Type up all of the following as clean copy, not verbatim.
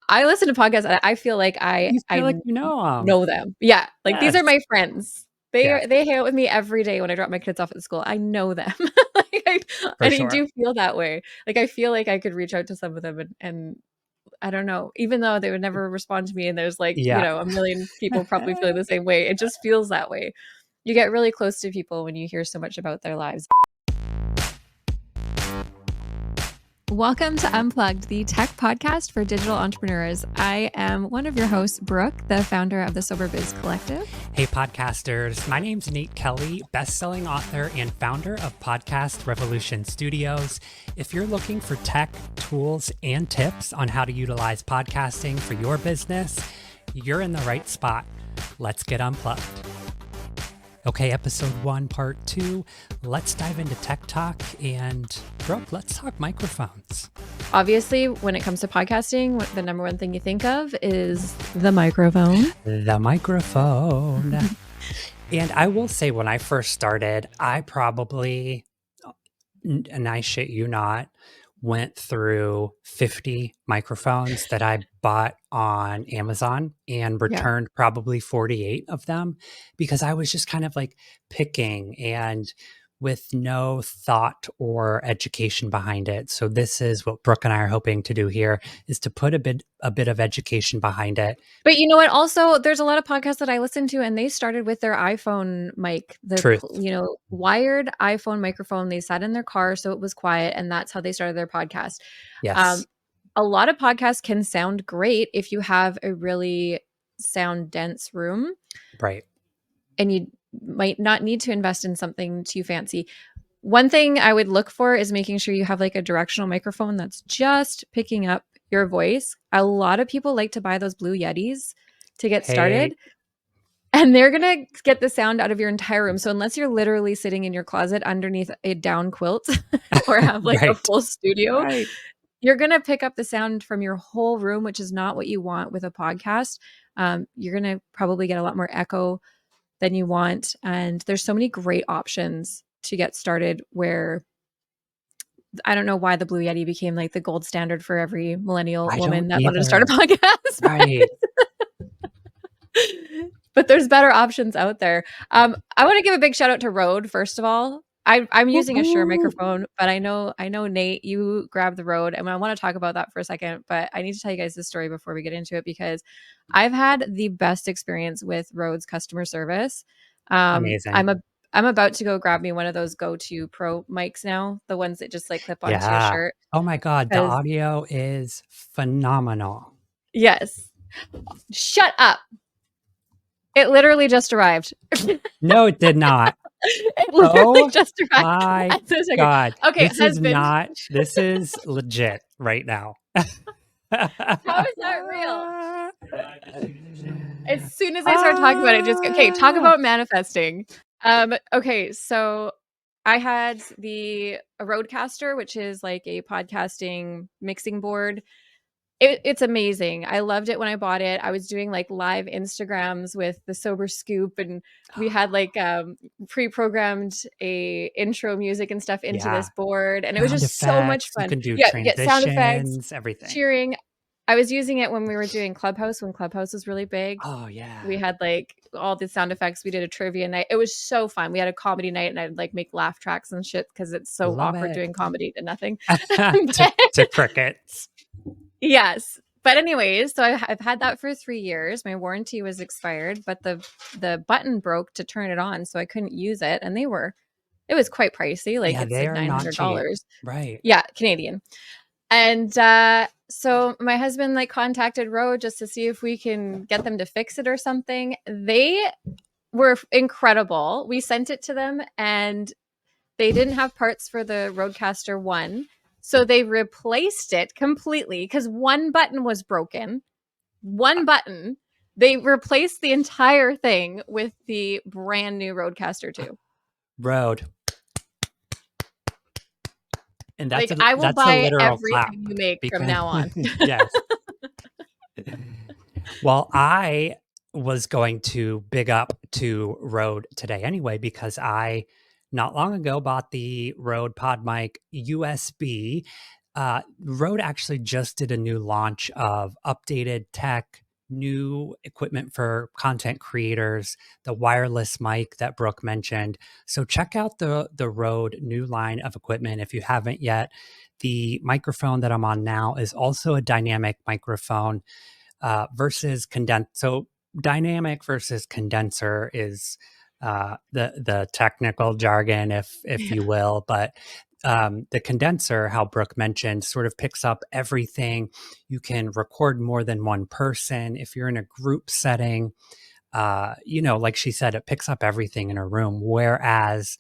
I listen to podcasts and I feel like You I feel like you know them. know them. Yeah, like these are Yes. my friends. Yes, They hang out with me every day when I drop my kids off at school. I know them. Like, for and I sure. do feel that way. Like I feel like I could reach out to some of them and I don't know, even though they would never respond to me and there's like, Yeah. a million people probably feeling the same way. It just feels that way. You get really close to people when you hear so much about their lives. Welcome to Unplugged, the tech podcast for digital entrepreneurs. I am one of your hosts, Brooke, the founder of the Sober Biz Collective. Hey, podcasters. My name's Nate Kelly, best-selling author and founder of Podcast Revolution Studios. If you're looking for tech, tools, and tips on how to utilize podcasting for your business, you're in the right spot. Let's get unplugged. Okay, episode 1, part 2. Let's dive into tech talk. And Brooke, let's talk microphones. Obviously, when it comes to podcasting, the number one thing you think of is the microphone. The microphone. And I will say, when I first started, I probably, and I shit you not, went through 50 microphones that I bought on Amazon and returned probably 48 of them because I was just kind of like picking and with no thought or education behind it. So this is what Brooke and I are hoping to do here, is to put a bit of education behind it. But you know what? Also, there's a lot of podcasts that I listen to, and they started with their iPhone mic, Truth. wired iPhone microphone. They sat in their car, so it was quiet, and that's how they started their podcast. Yes. A lot of podcasts can sound great if you have a really sound dense room, Right. and you might not need to invest in something too fancy. One thing I would look for is making sure you have like a directional microphone that's just picking up your voice. A lot of people like to buy those Blue Yetis to get started, and they're going to get the sound out of your entire room. So unless you're literally sitting in your closet underneath a down quilt or have like a full studio, you're going to pick up the sound from your whole room, which is not what you want with a podcast. You're going to probably get a lot more echo than you want. And there's so many great options to get started where I don't know why the Blue Yeti became like the gold standard for every millennial woman that wanted to start a podcast. Right. But there's better options out there. I want to give a big shout out to Rode, first of all. I'm using a Shure microphone, but I know Nate, you grabbed the Rode, and I want to talk about that for a second. But I need to tell you guys this story before we get into it because I've had the best experience with Rode's customer service. Amazing. I'm about to go grab me one of those Go-To Pro mics now, the ones that just like clip onto your shirt. Oh my God, the audio is phenomenal. Yes. Shut up. It literally just arrived. No, it did not. It literally just arrived. My God. Okay, this is legit right now. How is that real? As soon as I start talking about it, okay, talk about manifesting. Okay, so I had a Rodecaster, which is like a podcasting mixing board. It's amazing. I loved it when I bought it. I was doing like live Instagrams with the Sober Scoop, and we had like pre-programmed a intro music and stuff into this board, and it was just so much fun. You can do get sound effects, everything. cheering. I was using it when we were doing Clubhouse, when Clubhouse was really big. Oh yeah. We had like all the sound effects. We did a trivia night. It was so fun. We had a comedy night, and I'd like make laugh tracks and shit because it's so awkward doing comedy to nothing. to crickets. Yes. But anyways, so I've had that for 3 years. My warranty was expired, but the button broke to turn it on, so I couldn't use it. And it was quite pricey. Like it's like $900. Right. Yeah, Canadian. And so my husband like contacted Rode just to see if we can get them to fix it or something. They were incredible. We sent it to them, and they didn't have parts for the Rodecaster 1. So they replaced it completely because one button was broken. One button. They replaced the entire thing with the brand new Rodecaster 2. Rode. And that's like I will buy everything clap you make from now on. Yes. Well, I was going to big up to Rode today anyway, because I not long ago bought the Rode PodMic USB. Rode actually just did a new launch of updated tech, new equipment for content creators, the wireless mic that Brooke mentioned. So check out the Rode new line of equipment if you haven't yet. The microphone that I'm on now is also a dynamic microphone versus condense. So dynamic versus condenser is the technical jargon, if Yeah. you will. But the condenser, how Brooke mentioned, sort of picks up everything. You can record more than one person if you're in a group setting. Like she said, it picks up everything in a room. Whereas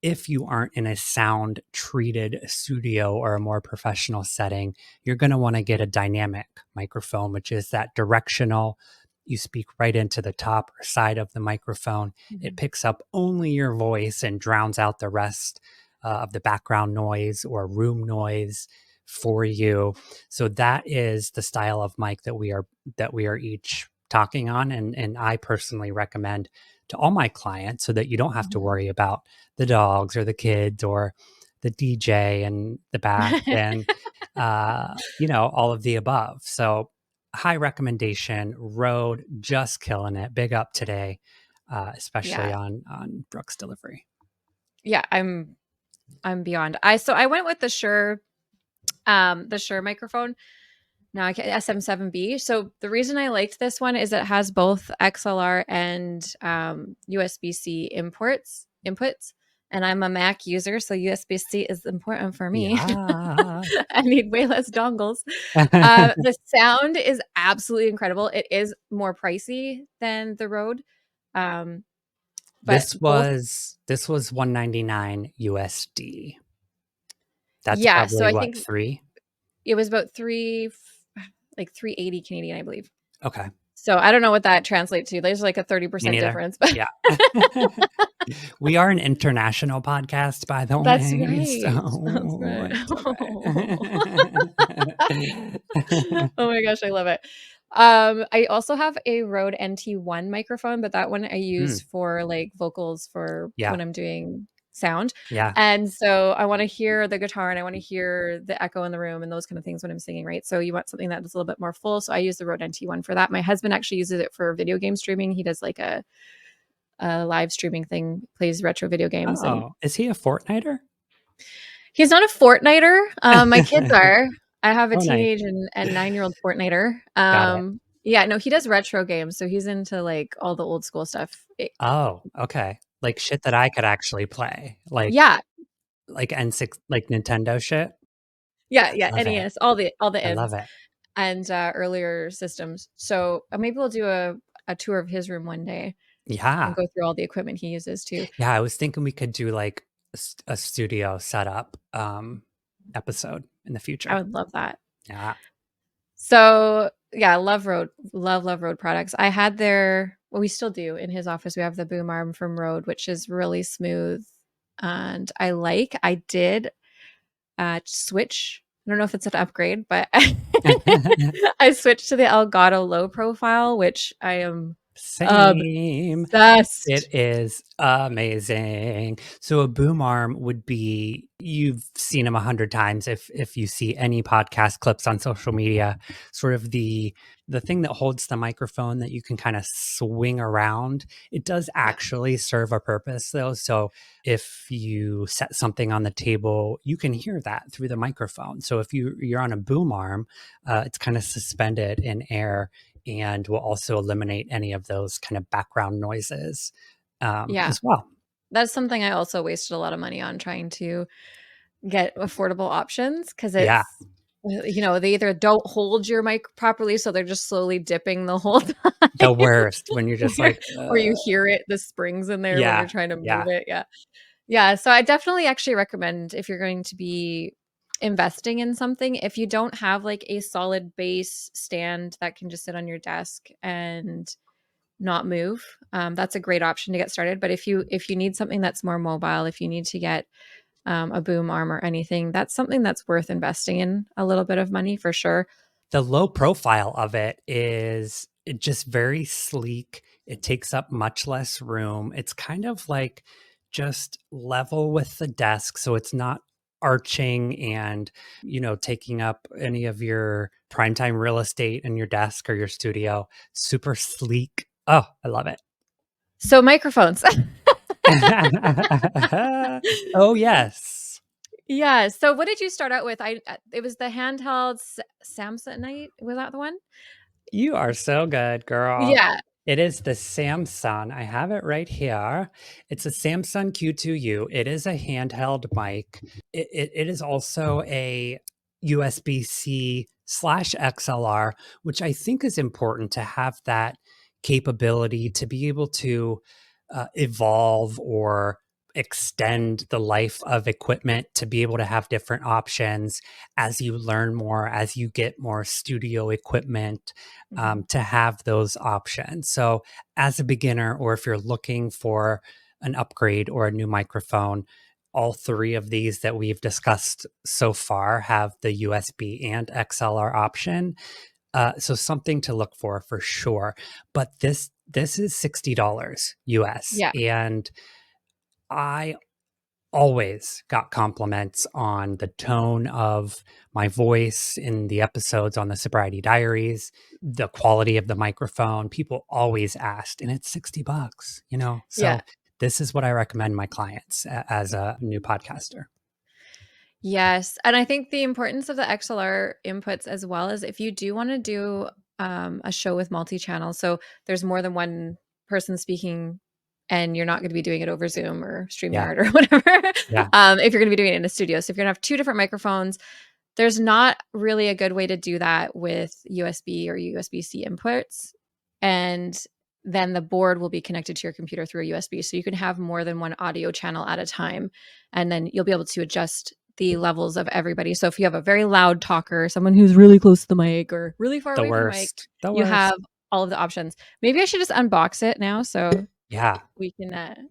if you aren't in a sound treated studio or a more professional setting, you're going to want to get a dynamic microphone, which is that directional. You speak right into the top or side of the microphone. It Mhm. picks up only your voice and drowns out the rest of the background noise or room noise for you. So that is the style of mic that we are each talking on, and I personally recommend to all my clients so that you don't have to Mhm. worry about the dogs or the kids or the DJ in the back and all of the above. So high recommendation. Rode just killing it. Big up today, especially Yeah. on Brooks delivery. Yeah, I'm beyond. I went with the Shure microphone. Now I can SM7B. So the reason I liked this one is it has both XLR and USB-C inputs, and I'm a Mac user, so USB-C is important for me. Yeah. I need way less dongles. The sound is absolutely incredible. It is more pricey than the Rode, um, but both. This was 199 USD. That's Yeah, so probably I what, think 3? it was about like 380 Canadian, I believe. Okay. So I don't know what that translates to. There's like a Me 30% neither. difference, but Yeah. We are an international podcast, by the that's way, right. That's so right. it's okay. Oh my gosh, I love it. I also have a Rode NT1 microphone, but that one I use Mm, for like vocals for yeah, when I'm doing sound. yeah. And so I want to hear the guitar and I want to hear the echo in the room and those kind of things when I'm singing, right? So you want something that's a little bit more full. So I use the Rode NT1 for that. My husband actually uses it for video game streaming. He does like a live streaming thing, plays retro video games, and Oh, is he a Fortniter? he's not a Fortniter. My kids are. I have a Oh, nice. teenage and 9-year-old Fortniter. Got it. Yeah, no, he does retro games, so he's into like all the old school stuff. Oh, okay. Like shit that I could actually play, Yeah, like N6, like Nintendo shit? yeah, I yeah. love it. NES, all the I love ends it. and earlier systems. So maybe we'll do a tour of his room one day and Yeah. go through all the equipment he uses too. Yeah, I was thinking we could do like a studio setup episode in the I future. would love that. Yeah. So yeah, love Rode, love Rode products. I had well, we still do in his office. We have the boom arm from Rode, which is really smooth, and I did switch. I don't know if it's an upgrade, but I switched to the Elgato low profile, which I am Same. It obsessed. is amazing. So a boom arm would be, you've seen them 100 times if you see any podcast clips on social media, sort of the thing that holds the microphone that you can kind of swing around. It does Yeah, actually serve a purpose though. So if you set something on the table, you can hear that through the microphone. So if you're on a boom arm, it's kind of suspended in air and will also eliminate any of those kind of background noises yeah. as well. That's something I also wasted a lot of money on trying to get affordable options because Yeah, they either don't hold your mic properly, so they're just slowly dipping the whole the time, worst when you're just or like, or you hear it, the springs in there when you're yeah, trying to move yeah. it. Yeah. Yeah, so I definitely actually recommend if you're going to be investing in something, if you don't have like a solid base stand that can just sit on your desk and not move, that's a great option to get started. But if you need something that's more mobile, if you need to get a boom arm or anything, that's something that's worth investing in a little bit of money for sure. The low profile of it is just very sleek. It takes up much less room. It's kind of like just level with the desk. So it's not arching and, taking up any of your primetime real estate in your desk or your studio. Super sleek. Oh, I love it. So microphones. Oh, yes. Yeah. So what did you start out with? It was the handheld Samsonite. Was that the one? You are so good, girl. Yeah. It is the Samsung. I have it right here. It's a Samsung Q2U. It is a handheld mic. It is also a USB-C slash XLR, which I think is important to have that capability to be able to evolve or extend the life of equipment, to be able to have different options as you learn more, as you get more studio equipment, Mhm. to have those options. So, as a beginner, or if you're looking for an upgrade or a new microphone, all three of these that we've discussed so far have the USB and XLR option. So something to look for sure. But this is $60 US, Yeah. and I always got compliments on the tone of my voice in the episodes on the Sobriety Diaries, the quality of the microphone. People always asked, and it's $60. Yeah. So this is what I recommend my clients as a new podcaster. Yes. And I think the importance of the XLR inputs as well is if you do want to do a show with multi-channel, so there's more than one person speaking and you're not going to be doing it over Zoom or Yeah, StreamYard or whatever, yeah, if you're going to be doing it in a studio. So if you're going to have two different microphones, there's not really a good way to do that with USB or USB-C inputs. And then the board will be connected to your computer through a USB. So you can have more than one audio channel at a time. And then you'll be able to adjust the levels of everybody. So if you have a very loud talker, someone who's really close to the mic or really far the away from the mic, worst, the you have worst. all of the options. Maybe I should just unbox it now so Yeah. we can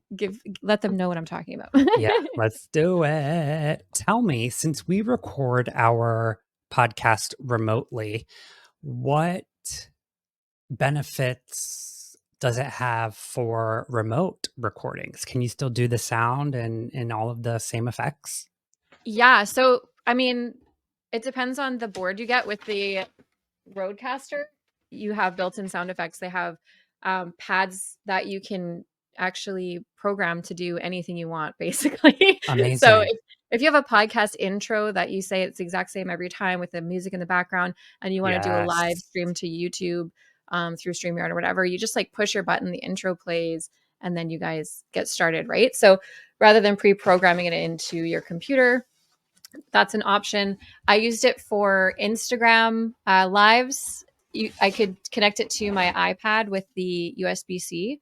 let them know what I'm talking about. Yeah, let's do it. Tell me, since we record our podcast remotely, what benefits does it have for remote recordings? Can you still do the sound and all of the same effects? Yeah. So, I mean, it depends on the board you get with the Roadcaster. You have built-in sound effects. They have pads that you can actually program to do anything you want, basically. So Amazing. if you have a podcast intro that you say it's the exact same every time with the music in the background, and you want to do a live Yes. stream to YouTube through StreamYard or whatever, you just like push your button, the intro plays, and then you guys get started, right? So rather than pre-programming it into your computer, that's an option. I used it for Instagram lives. I could connect it to my iPad with the USB C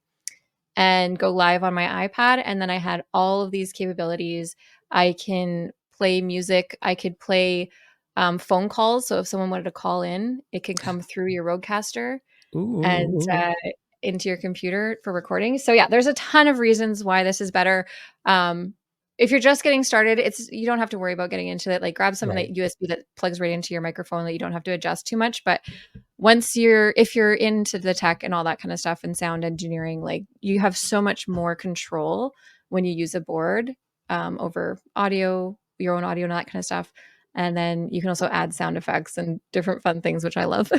and go live on my iPad. And then I had all of these capabilities. I can play music. I could play phone calls. So if someone wanted to call in, it can come through your Rodecaster and Ooh, into your computer for recording. So yeah, there's a ton of reasons why this is better. Um, if you're just getting started, you don't have to worry about getting into it. Like grab something right. that USB that plugs right into your microphone that you don't have to adjust too much. But if you're into the tech and all that kind of stuff and sound engineering, like you have so much more control when you use a board over audio, your own audio and all that kind of stuff. And then you can also add sound effects and different fun things, which I love.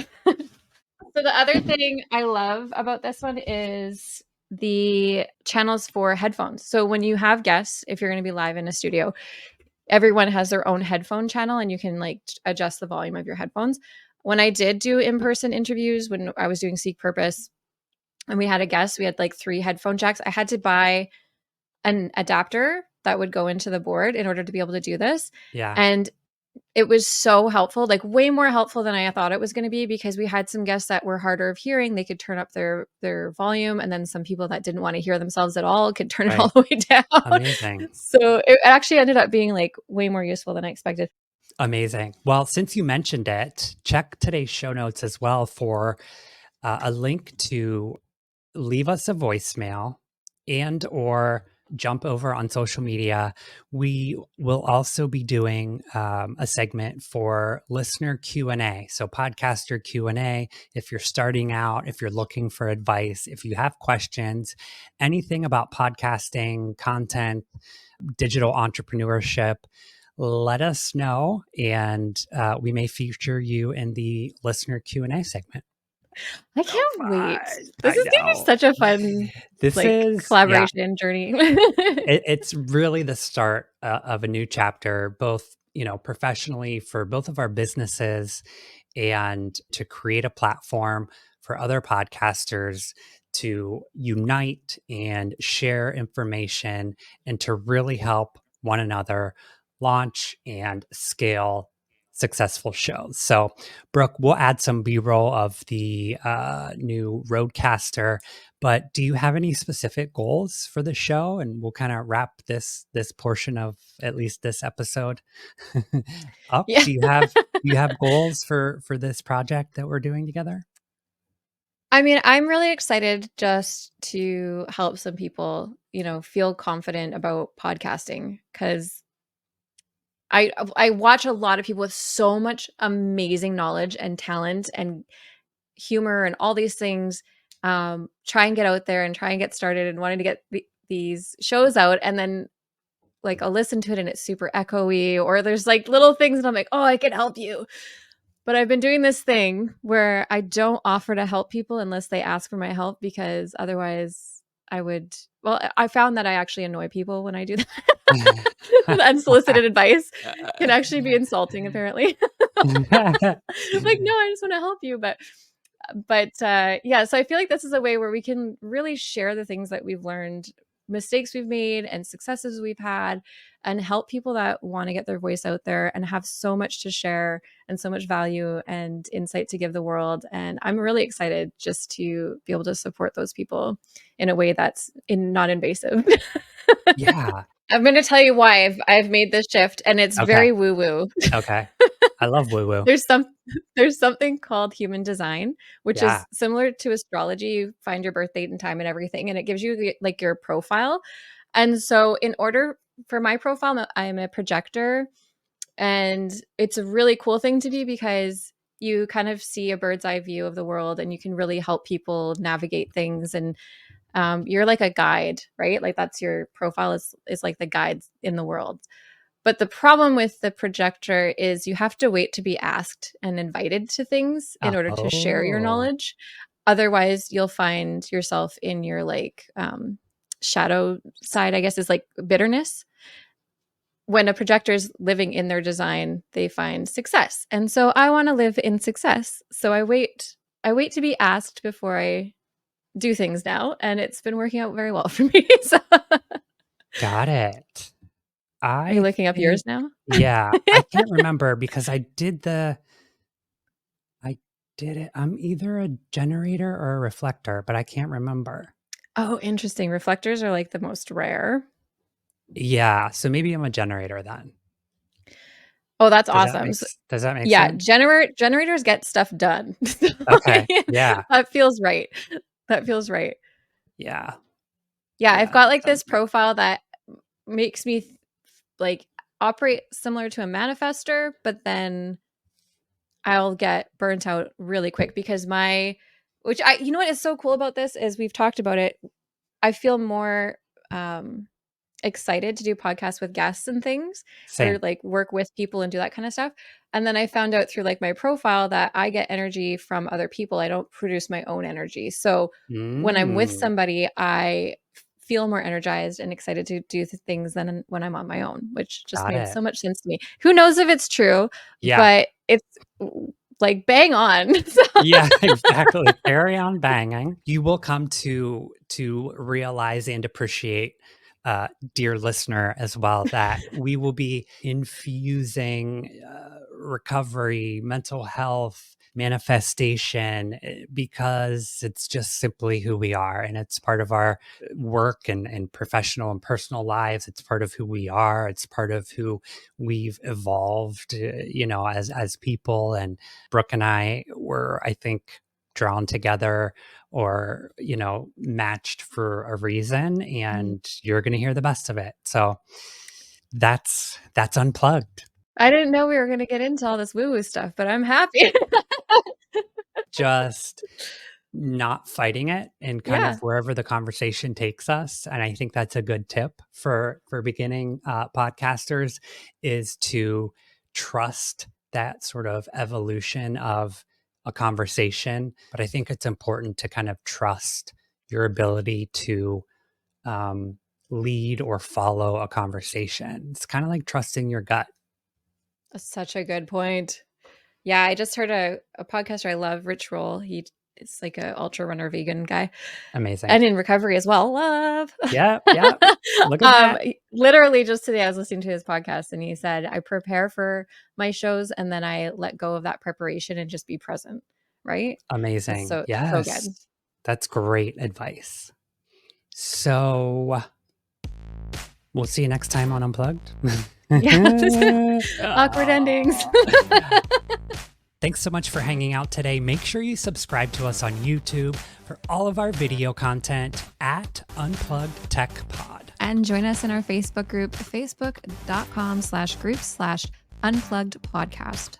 So the other thing I love about this one is the channels for headphones. So when you have guests, if you're going to be live in a studio, everyone has their own headphone channel and you can like adjust the volume of your headphones. When I did do in-person interviews, when I was doing Seek Purpose and we had a guest, we had like 3 headphone jacks. I had to buy an adapter that would go into the board in order to be able to do this. Yeah. And it was so helpful, like way more helpful than I thought it was going to be, because we had some guests that were harder of hearing. They could turn up their volume, and then some people that didn't want to hear themselves at all could turn it all Right. the way down. Amazing. So it actually ended up being like way more useful than I expected. Amazing. Well, since you mentioned it, check today's show notes as well for a link to leave us a voicemail and or jump over on social media. We will also be doing a segment for listener Q&A. So podcaster Q&A, if you're starting out, if you're looking for advice, if you have questions, anything about podcasting, content, digital entrepreneurship, let us know, and we may feature you in the listener Q&A segment. I So can't wait. fun. This I is gonna be know. such a fun, This like, is, yeah, collaboration journey. it's really the start of a new chapter, both, professionally for both of our businesses, and to create a platform for other podcasters to unite and share information and to really help one another launch and scale successful shows. So, Brooke, we'll add some B-roll of the new Roadcaster, but do you have any specific goals for the show? And we'll kind of wrap this portion of at least this episode up. Yeah. Do you have goals for this project that we're doing together? I mean, I'm really excited just to help some people, feel confident about podcasting because I watch a lot of people with so much amazing knowledge and talent and humor and all these things, try and get out there and try and get started and wanting to get these shows out, and then like I'll listen to it and it's super echoey, or there's like little things and I'm like, oh, I can help you. But I've been doing this thing where I don't offer to help people unless they ask for my help, because otherwise I would, well, I found that I actually annoy people when I do that. Unsolicited advice can actually be insulting, apparently. Like, no, I just want to help you. But yeah, so I feel like this is a way where we can really share the things that we've learned, mistakes we've made and successes we've had, and help people that want to get their voice out there and have so much to share and so much value and insight to give the world. And I'm really excited just to be able to support those people in a way that's not invasive. Yeah. I'm going to tell you why I've made this shift, and it's Okay. very woo woo. Okay. I love woo woo. There's some there's something called human design, which Yeah. is similar to astrology. You find your birth date and time and everything, and it gives you like your profile. And so in order for my profile, I'm a projector, and it's a really cool thing to be because you kind of see a bird's eye view of the world and you can really help people navigate things. And you're like a guide, right? Like that's your profile is like the guides in the world. But the problem with the projector is you have to wait to be asked and invited to things in order to share your Oh, knowledge. Otherwise, you'll find yourself in your like shadow side, I guess, is like bitterness. When a projector is living in their design, they find success. And so I want to live in success. So I wait to be asked before I do things now, and it's been working out very well for me. So got it. are you I looking up think, yours now? yeah, I can't remember because I did it. I'm either a generator or a reflector, but I can't remember. Oh, interesting. Reflectors are like the most rare. Yeah, so maybe I'm a generator then. Oh, that's Does that awesome. make So, does that make yeah, sense? generators get stuff done. So, Okay. Yeah. that feels right. That feels right. Yeah. Yeah, I've Yeah, got that like sounds this right. profile that makes me like operate similar to a manifester, but then I'll get burnt out really quick because which you know what is so cool about this is we've talked about it. I feel more um excited to do podcasts with guests and things, or Same. like work with people and do that kind of stuff. And then I found out through like my profile that I get energy from other people. I don't produce my own energy. So when I'm with Mm, somebody, I feel more energized and excited to do things than when I'm on my own, which just got made it. so much sense to me. Who knows if it's true, Yeah. but it's like bang on. So Yeah, exactly. Carry on banging. You will come to realize and appreciate, dear listener, as well, that we will be infusing recovery, mental health, manifestation, because it's just simply who we are, and it's part of our work and professional and personal lives. It's part of who we are. It's part of who we've evolved, as people. And Brooke and I were, I think, drawn together or, matched for a reason, Mhm. and you're going to hear the best of it. So that's unplugged. I didn't know we were going to get into all this woo woo stuff, but I'm happy. Just not fighting it and kind of Yeah. wherever the conversation takes us. And I think that's a good tip for beginning podcasters, is to trust that sort of evolution of a conversation. But I think it's important to kind of trust your ability to lead or follow a conversation. It's kind of like trusting your gut. That's such a good point. Yeah, I just heard a podcaster I love, Rich Roll. He is like a ultra runner vegan guy Amazing. and in recovery as well. Love. Yeah. Yeah. Look at that. Literally just today I was listening to his podcast and he said, I prepare for my shows and then I let go of that preparation and just be present. Right? That's Amazing. so good. Yes. That's great advice. So we'll see you next time on Unplugged. Yeah. Awkward endings. Thanks so much for hanging out today. Make sure you subscribe to us on YouTube for all of our video content at Unplugged Tech Pod. And join us in our Facebook group, facebook.com/groups/unplugged podcast.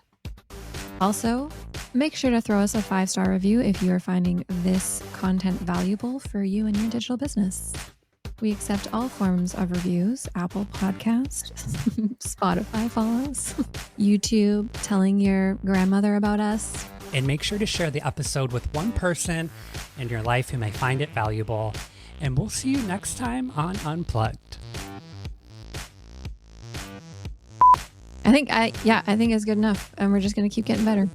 Also, make sure to throw us a 5-star review if you are finding this content valuable for you and your digital business. We accept all forms of reviews: Apple Podcast, Spotify follows, YouTube, telling your grandmother about us. And make sure to share the episode with one person in your life who may find it valuable. And we'll see you next time on Unplugged. I think it's good enough, and we're just going to keep getting better.